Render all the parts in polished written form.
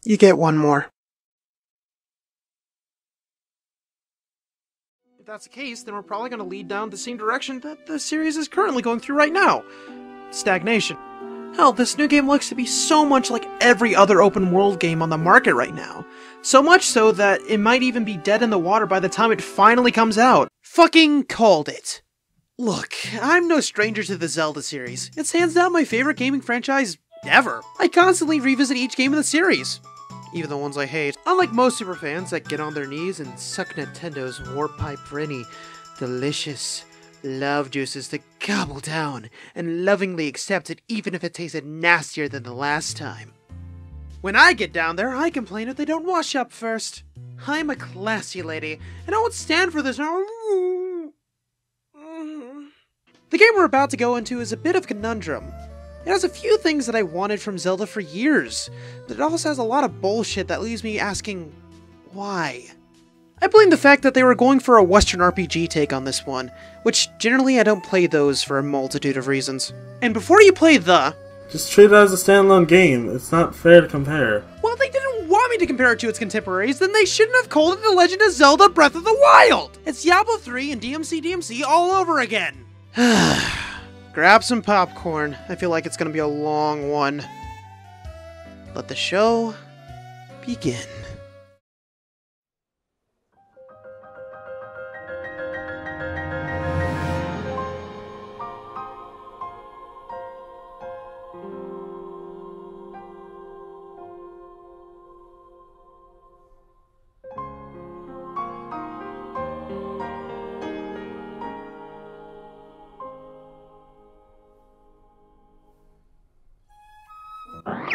You get one more. If that's the case, then we're probably going to lead down the same direction that the series is currently going through right now. Stagnation. Hell, this new game looks to be so much like every other open world game on the market right now. So much so that it might even be dead in the water by the time it finally comes out. Fucking called it. Look, I'm no stranger to the Zelda series. It's hands down my favorite gaming franchise ever. I constantly revisit each game in the series, even the ones I hate. Unlike most superfans that get on their knees and suck Nintendo's warp pipe for any delicious love juices to gobble down and lovingly accept it even if it tasted nastier than the last time. When I get down there, I complain if they don't wash up first. I'm a classy lady, and I won't stand for this. The game we're about to go into is a bit of a conundrum. It has a few things that I wanted from Zelda for years, but it also has a lot of bullshit that leaves me asking, why? I blame the fact that they were going for a Western RPG take on this one, which generally I don't play those for a multitude of reasons. And before you play just treat it as a standalone game. It's not fair to compare. Well, they didn't want me to compare it to its contemporaries, then they shouldn't have called it The Legend of Zelda Breath of the Wild! It's Diablo 3 and DMC all over again! Grab some popcorn. I feel like it's gonna be a long one. Let the show begin.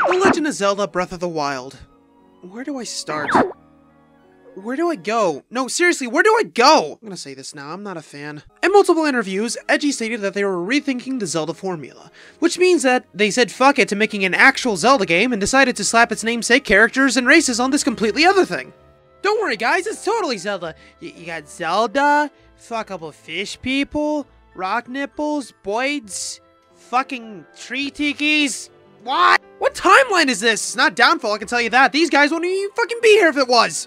The Legend of Zelda Breath of the Wild. Where do I start? Where do I go? No, seriously, where do I go? I'm gonna say this now, I'm not a fan. In multiple interviews, Edgy stated that they were rethinking the Zelda formula, which means that they said fuck it to making an actual Zelda game and decided to slap its namesake characters and races on this completely other thing. Don't worry guys, it's totally Zelda. You got Zelda, fuckable fish people, rock nipples, boids, fucking tree tikis. What? What timeline is this? It's not Downfall, I can tell you that. These guys won't even fucking be here if it was.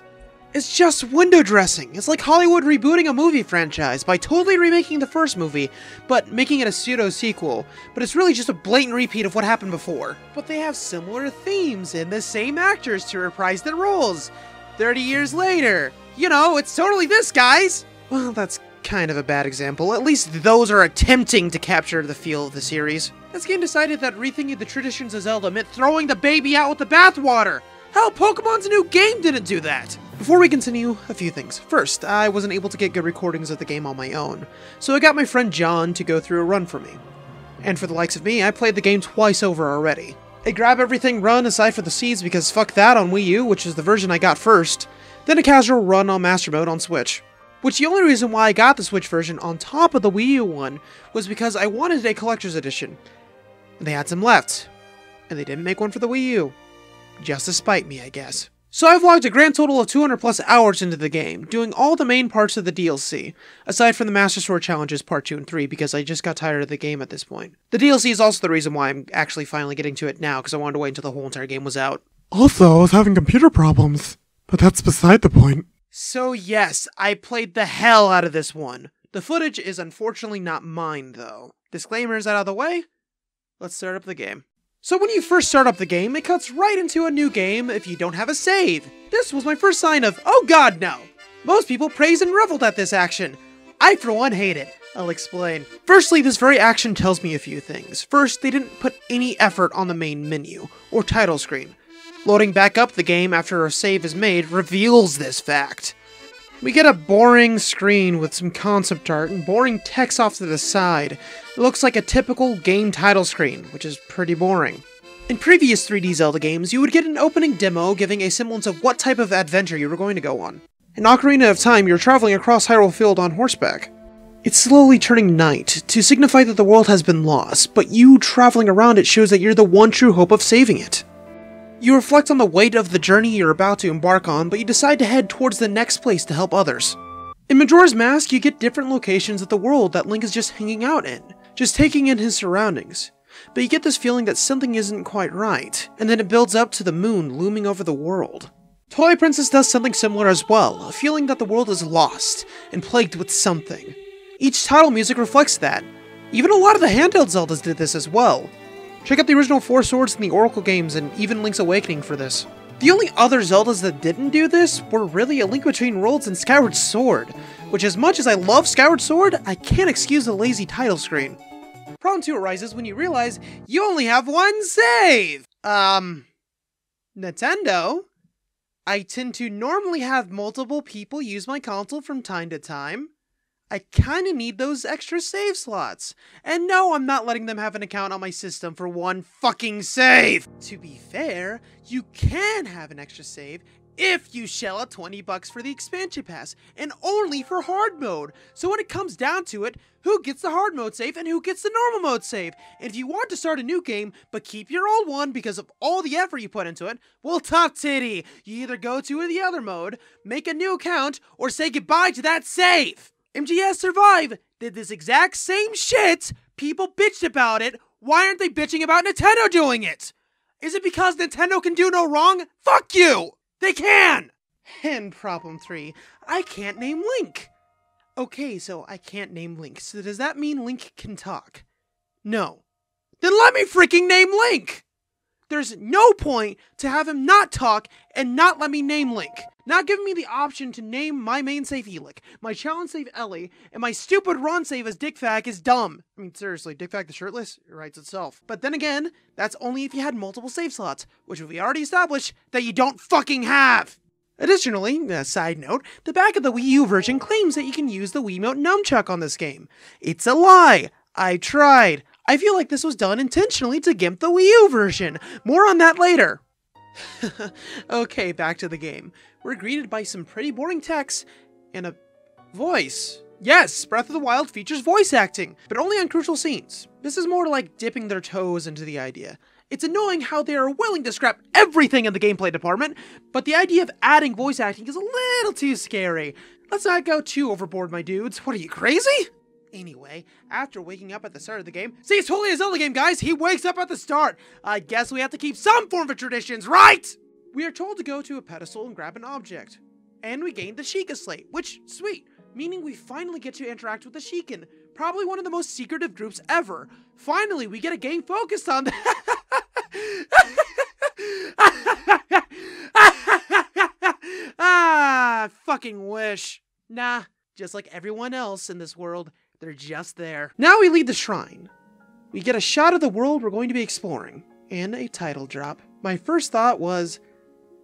It's just window dressing. It's like Hollywood rebooting a movie franchise by totally remaking the first movie, but making it a pseudo-sequel. But it's really just a blatant repeat of what happened before. But they have similar themes and the same actors to reprise their roles 30 years later. You know, it's totally this, guys! Well, that's kind of a bad example. At least those are attempting to capture the feel of the series. This game decided that rethinking the traditions of Zelda meant throwing the baby out with the bathwater! Hell, Pokemon's new game didn't do that! Before we continue, a few things. First, I wasn't able to get good recordings of the game on my own, so I got my friend John to go through a run for me. And for the likes of me, I played the game twice over already. A grab everything run aside for the seeds because fuck that on Wii U, which is the version I got first, then a casual run on Master Mode on Switch. Which the only reason why I got the Switch version on top of the Wii U one was because I wanted a collector's edition. They had some left, and they didn't make one for the Wii U. Just to spite me, I guess. So I've logged a grand total of 200 plus hours into the game, doing all the main parts of the DLC, aside from the Master Sword Challenges Part 2 and 3 because I just got tired of the game at this point. The DLC is also the reason why I'm actually finally getting to it now, because I wanted to wait until the whole entire game was out. Also, I was having computer problems, but that's beside the point. So yes, I played the hell out of this one. The footage is unfortunately not mine, though. Disclaimers out of the way, let's start up the game. So when you first start up the game, it cuts right into a new game if you don't have a save. This was my first sign of, oh god no! Most people praise and reveled at this action. I for one hate it. I'll explain. Firstly, this very action tells me a few things. First, they didn't put any effort on the main menu, or title screen. Loading back up the game after a save is made reveals this fact. We get a boring screen with some concept art and boring text off to the side. It looks like a typical game title screen, which is pretty boring. In previous 3D Zelda games, you would get an opening demo giving a semblance of what type of adventure you were going to go on. In Ocarina of Time, you're traveling across Hyrule Field on horseback. It's slowly turning night, to signify that the world has been lost, but you traveling around it shows that you're the one true hope of saving it. You reflect on the weight of the journey you're about to embark on, but you decide to head towards the next place to help others. In Majora's Mask, you get different locations of the world that Link is just hanging out in, just taking in his surroundings. but you get this feeling that something isn't quite right, and then it builds up to the moon looming over the world. Twilight Princess does something similar as well, a feeling that the world is lost and plagued with something. Each title music reflects that. Even a lot of the handheld Zeldas did this as well. Check out the original Four Swords and the Oracle games, and even Link's Awakening for this. The only other Zeldas that didn't do this were really A Link Between Worlds and Skyward Sword, which as much as I love Skyward Sword, I can't excuse the lazy title screen. Problem 2 arises when you realize you only have one save! Nintendo? I tend to normally have multiple people use my console from time to time. I kinda need those extra save slots. And no, I'm not letting them have an account on my system for one fucking save! To be fair, you can have an extra save if you shell out $20 for the expansion pass, and only for hard mode. So when it comes down to it, who gets the hard mode save and who gets the normal mode save? And if you want to start a new game, but keep your old one because of all the effort you put into it, well, top titty! You either go to the other mode, make a new account, or say goodbye to that save! MGS Survive did this exact same shit. People bitched about it. Why aren't they bitching about Nintendo doing it? Is it because Nintendo can do no wrong? Fuck you! They can! And problem 3, I can't name Link. Okay, so I can't name Link. So does that mean Link can talk? No. Then let me freaking name Link! There's no point to have him not talk and not let me name Link. Not giving me the option to name my main save Elick, my challenge save Ellie, and my stupid run save as Dick Fag is dumb. I mean, seriously, Dick Fag the Shirtless? It writes itself. But then again, that's only if you had multiple save slots, which we already established that you don't fucking have! Additionally, a side note, the back of the Wii U version claims that you can use the Wiimote nunchuck on this game. It's a lie! I tried. I feel like this was done intentionally to gimp the Wii U version. More on that later. Okay, back to the game. We're greeted by some pretty boring text and a voice. Yes, Breath of the Wild features voice acting, but only on crucial scenes. This is more like dipping their toes into the idea. It's annoying how they are willing to scrap everything in the gameplay department, but the idea of adding voice acting is a little too scary. Let's not go too overboard, my dudes. What are you, crazy? Anyway, after waking up at the start of the game, see, it's totally a Zelda game, guys! He wakes up at the start! I guess we have to keep some form of traditions, right?! We are told to go to a pedestal and grab an object. And we gain the Sheikah Slate, which, sweet, meaning we finally get to interact with the Sheikah, probably one of the most secretive groups ever. Finally, we get a game focused on Ah, fucking wish. Nah, just like everyone else in this world, they're just there. Now we leave the shrine. We get a shot of the world we're going to be exploring, and a title drop. My first thought was,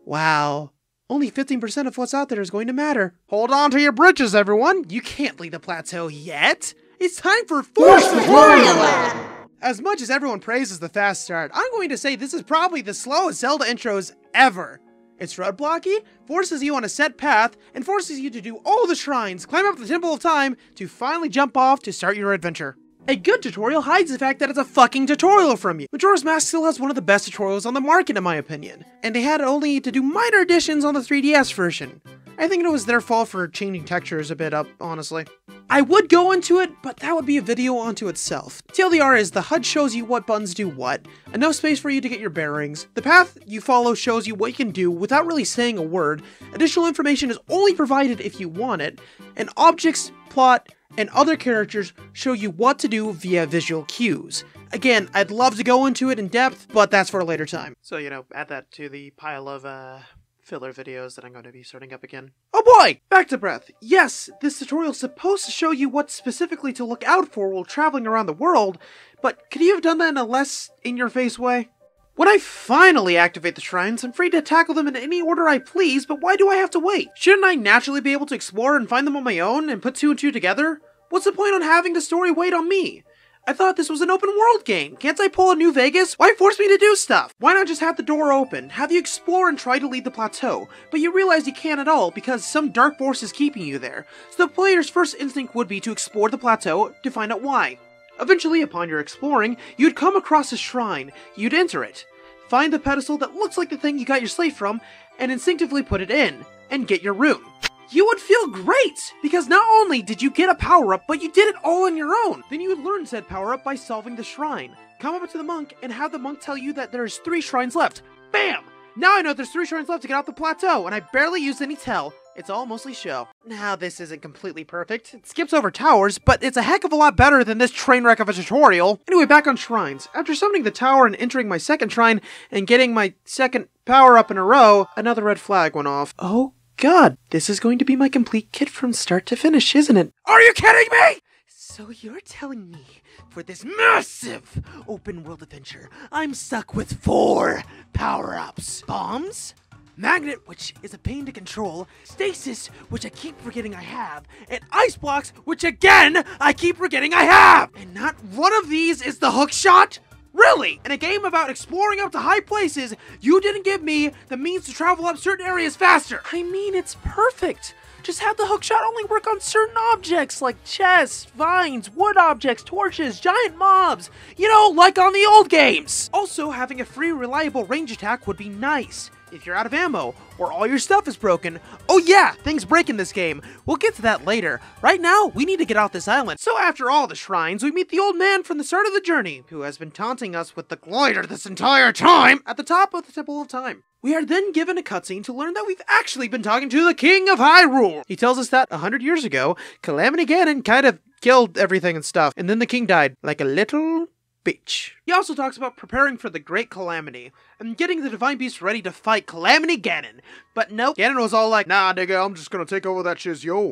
wow, only 15% of what's out there is going to matter. Hold on to your britches, everyone. You can't leave the plateau yet. It's time for Force Tutorial Lab. As much as everyone praises the fast start, I'm going to say this is probably the slowest Zelda intros ever. It's roadblocky, forces you on a set path, and forces you to do all the shrines, climb up the Temple of Time, to finally jump off to start your adventure. A good tutorial hides the fact that it's a fucking tutorial from you. Majora's Mask still has one of the best tutorials on the market in my opinion, and they had only to do minor additions on the 3DS version. I think it was their fault for changing textures a bit up, honestly. I would go into it, but that would be a video unto itself. TLDR is the HUD shows you what buttons do what, enough space for you to get your bearings. The path you follow shows you what you can do without really saying a word. Additional information is only provided if you want it, and objects, plot, and other characters show you what to do via visual cues. Again, I'd love to go into it in depth, but that's for a later time. So, add that to the pile of, filler videos that I'm going to be starting up again. Oh boy! Back to Breath. Yes, this tutorial is supposed to show you what specifically to look out for while traveling around the world, but could you have done that in a less in-your-face way? When I finally activate the shrines, I'm free to tackle them in any order I please, but why do I have to wait? Shouldn't I naturally be able to explore and find them on my own and put 2 and 2 together? What's the point on having the story wait on me? I thought this was an open world game. Can't I pull a New Vegas? Why force me to do stuff? Why not just have the door open, have you explore and try to leave the plateau, but you realize you can't at all because some dark force is keeping you there. So the player's first instinct would be to explore the plateau to find out why. Eventually, upon your exploring, you'd come across a shrine. You'd enter it, find the pedestal that looks like the thing you got your slate from, and instinctively put it in, and get your rune. you would feel great! Because not only did you get a power-up, but you did it all on your own! Then you would learn said power-up by solving the shrine. Come up to the monk and have the monk tell you that there's 3 shrines left. Bam! Now I know there's 3 shrines left to get off the plateau, and I barely used any tell. It's all mostly show. Now, this isn't completely perfect. It skips over towers, but it's a heck of a lot better than this train wreck of a tutorial. Anyway, back on shrines. After summoning the tower and entering my second shrine, and getting my second power-up in a row, another red flag went off. Oh god, this is going to be my complete kit from start to finish, isn't it? Are you kidding me?! So you're telling me, for this massive open-world adventure, I'm stuck with 4 power-ups. Bombs? Magnet, which is a pain to control, Stasis, which I keep forgetting I have, and Ice Blocks, which again, I keep forgetting I have! And not one of these is the hook shot? Really? In a game about exploring up to high places, you didn't give me the means to travel up certain areas faster! I mean, it's perfect! Just have the hook shot only work on certain objects, like chests, vines, wood objects, torches, giant mobs. You know, like on the old games! Also, having a free, reliable range attack would be nice. If you're out of ammo, or all your stuff is broken. Oh yeah, things break in this game. We'll get to that later. Right now, we need to get off this island. So after all the shrines, we meet the old man from the start of the journey, who has been taunting us with the glider this entire time, at the top of the Temple of Time. We are then given a cutscene to learn that we've actually been talking to the King of Hyrule. He tells us that 100 years ago, Calamity Ganon kind of killed everything and stuff, and then the king died, like a little bitch. He also talks about preparing for the Great Calamity, and getting the Divine Beast ready to fight Calamity Ganon. But nope, Ganon was all like, nah nigga, I'm just gonna take over that shiz, yo.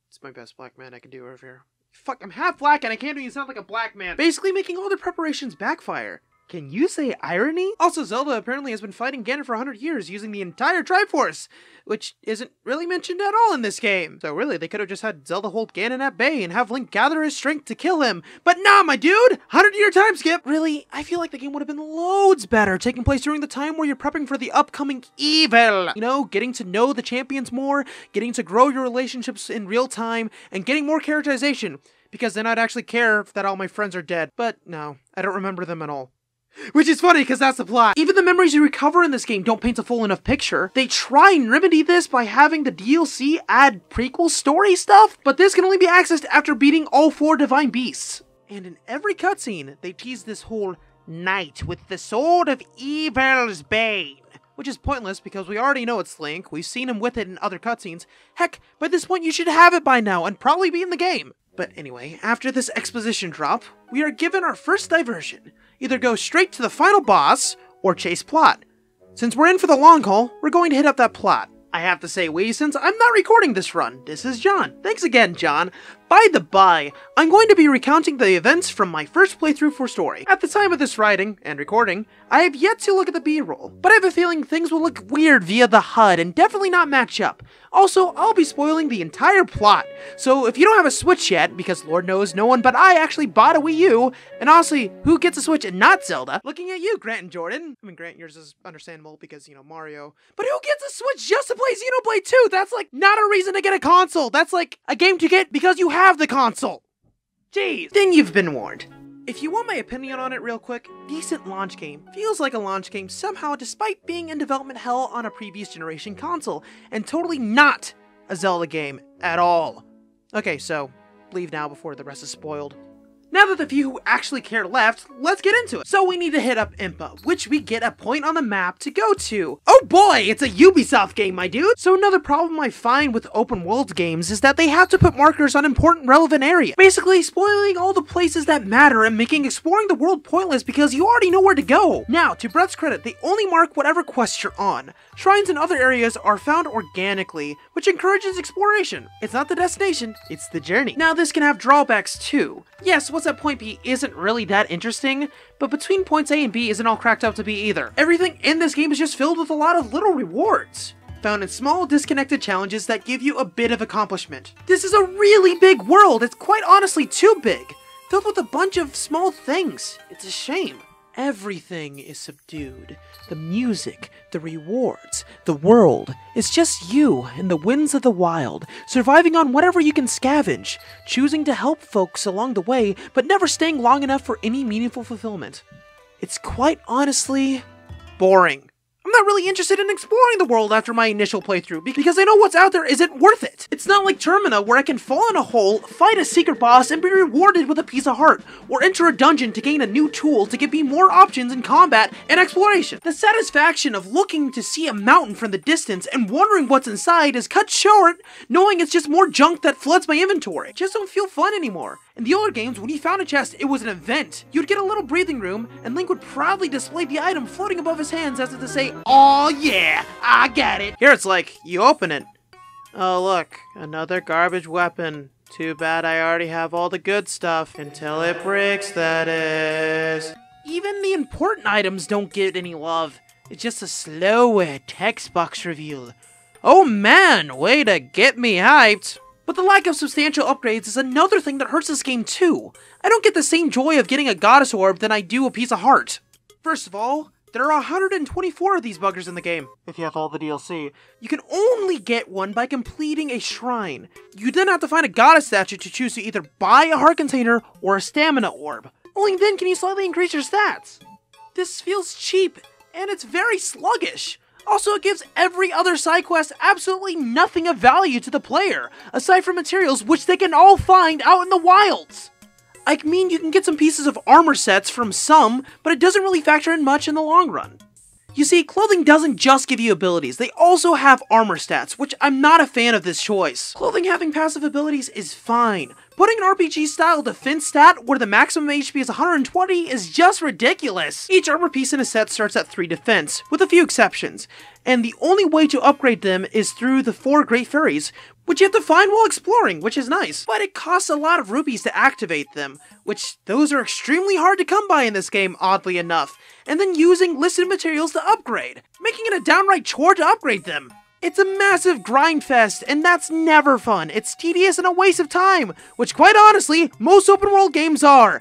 It's my best black man I can do over here. Fuck, I'm half black and I can't even sound like a black man. Basically making all their preparations backfire. Can you say irony? Also, Zelda apparently has been fighting Ganon for 100 years using the entire Triforce, which isn't really mentioned at all in this game. So really, they could have just had Zelda hold Ganon at bay and have Link gather his strength to kill him. But nah, my dude! 100-year time skip! Really, I feel like the game would have been loads better, taking place during the time where you're prepping for the upcoming evil. You know, getting to know the champions more, getting to grow your relationships in real time, and getting more characterization. Because then I'd actually care that all my friends are dead. But no, I don't remember them at all. Which is funny, because that's the plot. Even the memories you recover in this game don't paint a full enough picture. They try and remedy this by having the DLC add prequel story stuff, but this can only be accessed after beating all 4 Divine Beasts. And in every cutscene, they tease this whole knight with the sword of evil's bane. Which is pointless because we already know it's Link, we've seen him with it in other cutscenes. Heck, by this point you should have it by now and probably be in the game. But anyway, after this exposition drop, we are given our first diversion. Either go straight to the final boss, or chase plot. Since we're in for the long haul, we're going to hit up that plot. I have to say we, since I'm not recording this run. This is John. Thanks again, John. By the by, I'm going to be recounting the events from my first playthrough for story. At the time of this writing, and recording, I have yet to look at the B-roll, but I have a feeling things will look weird via the HUD and definitely not match up. Also, I'll be spoiling the entire plot, so if you don't have a Switch yet, because Lord knows no one but I actually bought a Wii U, and honestly, who gets a Switch and not Zelda? Looking at you, Grant and Jordan. I mean, Grant, yours is understandable because, you know, Mario. But who gets a Switch just to play Xenoblade 2? That's like not a reason to get a console. That's like a game to get because you have the console. Jeez. Then you've been warned. If you want my opinion on it real quick, decent launch game. Feels like a launch game somehow despite being in development hell on a previous generation console, and totally not a Zelda game at all. Okay, so leave now before the rest is spoiled. Now that the few who actually care left, let's get into it. So we need to hit up Impa, which we get a point on the map to go to. Oh boy, it's a Ubisoft game, my dude! So another problem I find with open world games is that they have to put markers on important relevant areas, basically spoiling all the places that matter and making exploring the world pointless because you already know where to go. Now, to Brett's credit, they only mark whatever quest you're on. Shrines in other areas are found organically, which encourages exploration. It's not the destination, it's the journey. Now this can have drawbacks too. Yes, what's at point B isn't really that interesting, but between points A and B isn't all cracked up to be either. Everything in this game is just filled with a lot of little rewards, found in small disconnected challenges that give you a bit of accomplishment. This is a really big world, it's quite honestly too big, filled with a bunch of small things. It's a shame. Everything is subdued. The music, the rewards, the world. It's just you and the winds of the wild, surviving on whatever you can scavenge, choosing to help folks along the way, but never staying long enough for any meaningful fulfillment. It's quite honestly boring. I'm not really interested in exploring the world after my initial playthrough, because I know what's out there isn't worth it. It's not like Termina, where I can fall in a hole, fight a secret boss, and be rewarded with a piece of heart, or enter a dungeon to gain a new tool to give me more options in combat and exploration. The satisfaction of looking to see a mountain from the distance and wondering what's inside is cut short, knowing it's just more junk that floods my inventory. It just don't feel fun anymore. In the older games, when you found a chest, it was an event. You'd get a little breathing room, and Link would proudly display the item floating above his hands as if to say, "Aw yeah, I got it." Here it's like, you open it. Oh look, another garbage weapon. Too bad I already have all the good stuff. Until it breaks, that is. Even the important items don't get any love. It's just a slow text box reveal. Oh man, way to get me hyped. But the lack of substantial upgrades is another thing that hurts this game too. I don't get the same joy of getting a goddess orb than I do a piece of heart. First of all, there are 124 of these buggers in the game, if you have all the DLC. You can only get one by completing a shrine. You then have to find a goddess statue to choose to either buy a heart container or a stamina orb. Only then can you slightly increase your stats. This feels cheap, and it's very sluggish. Also, it gives every other side quest absolutely nothing of value to the player, aside from materials which they can all find out in the wilds. I mean, you can get some pieces of armor sets from some, but it doesn't really factor in much in the long run. You see, clothing doesn't just give you abilities, they also have armor stats, which I'm not a fan of this choice. Clothing having passive abilities is fine. Putting an RPG-style defense stat where the maximum HP is 120 is just ridiculous. Each armor piece in a set starts at 3 defense, with a few exceptions, and the only way to upgrade them is through the 4 Great Fairies, which you have to find while exploring, which is nice. But it costs a lot of rupees to activate them, which those are extremely hard to come by in this game, oddly enough, and then using listed materials to upgrade, making it a downright chore to upgrade them. It's a massive grind fest, and that's never fun. It's tedious and a waste of time, which quite honestly, most open world games are.